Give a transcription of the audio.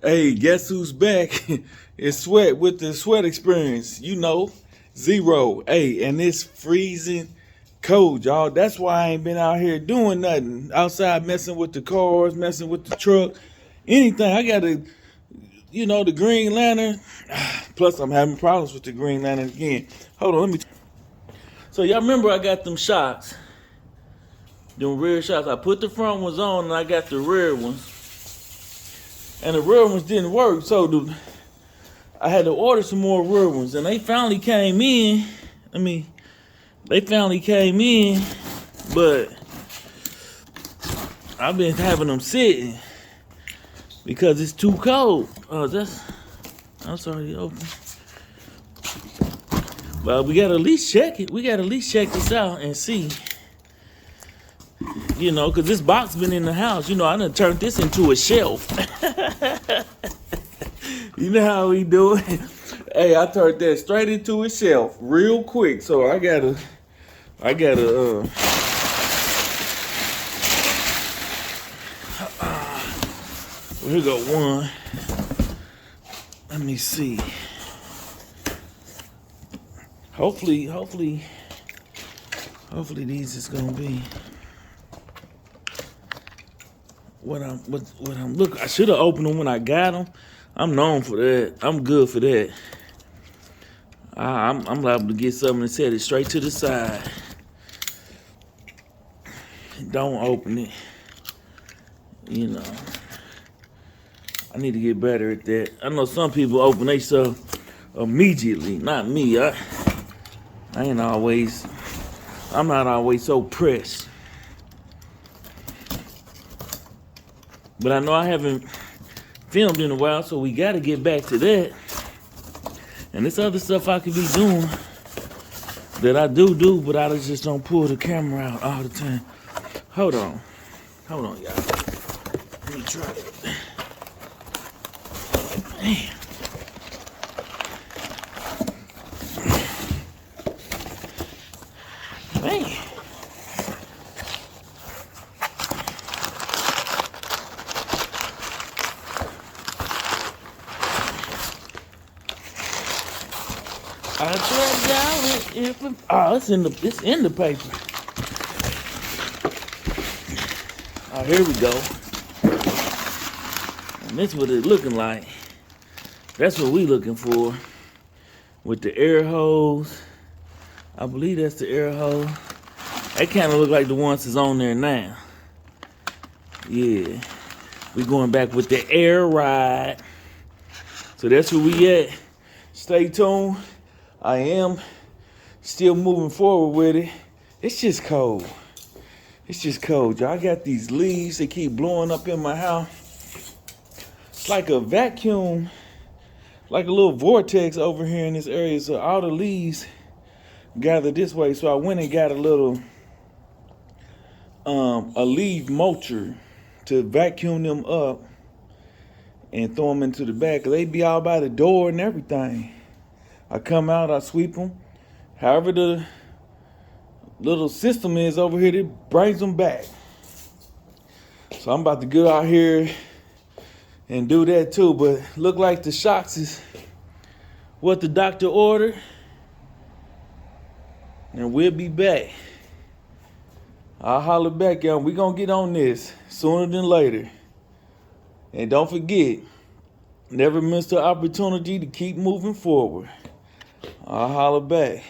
Hey, guess who's back? It's Sweat with the Sweat Experience. You know, zero. Hey, and it's freezing cold, y'all. That's why I ain't been out here doing nothing. Outside messing with the cars, messing with the truck, anything. I got to, the Green Lantern. Plus, I'm having problems with the Green Lantern again. Hold on, let me. So, y'all remember I got them shots. Them rear shots. I put the front ones on and I got the rear ones. And the rear ones didn't work, so I had to order some more rear ones, and they finally came in. But I've been having them sitting because it's too cold. I'm sorry, open. But we gotta at least check it. We gotta at least check this out and see. Because this box been in the house. I done turned this into a shelf. You know how we do it? Hey, I turned that straight into a shelf real quick. So I gotta, here we go one. Let me see. Hopefully these is gonna be what I'm looking. I should have opened them when I got them. I'm known for that. I'm good for that. I'm liable to get something and set it straight to the side. Don't open it. I need to get better at that. I know some people open their stuff immediately. Not me. I'm not always so pressed. But I know I haven't filmed in a while, so we got to get back to that. And this other stuff I could be doing that I do, but I just don't pull the camera out all the time. Hold on, y'all. Let me try it. Man. I tried y'all. It's in the paper. Oh, here we go. And that's what it's looking like. That's what we looking for. With the air hose. I believe that's the air hose. They kind of look like the ones that's on there now. Yeah. We going back with the air ride. So that's where we at. Stay tuned. I am still moving forward with it. It's just cold. Y'all. I got these leaves that keep blowing up in my house. It's like a vacuum, like a little vortex over here in this area. So all the leaves gather this way. So I went and got a little, a leaf mulcher to vacuum them up and throw them into the bag. 'Cause they be all by the door and everything. I come out, I sweep them. However the little system is over here, it brings them back. So I'm about to get out here and do that too. But look like the shocks is what the doctor ordered. And we'll be back. I'll holler back, y'all. We gonna get on this sooner than later. And don't forget, never miss the opportunity to keep moving forward. I'll holler back.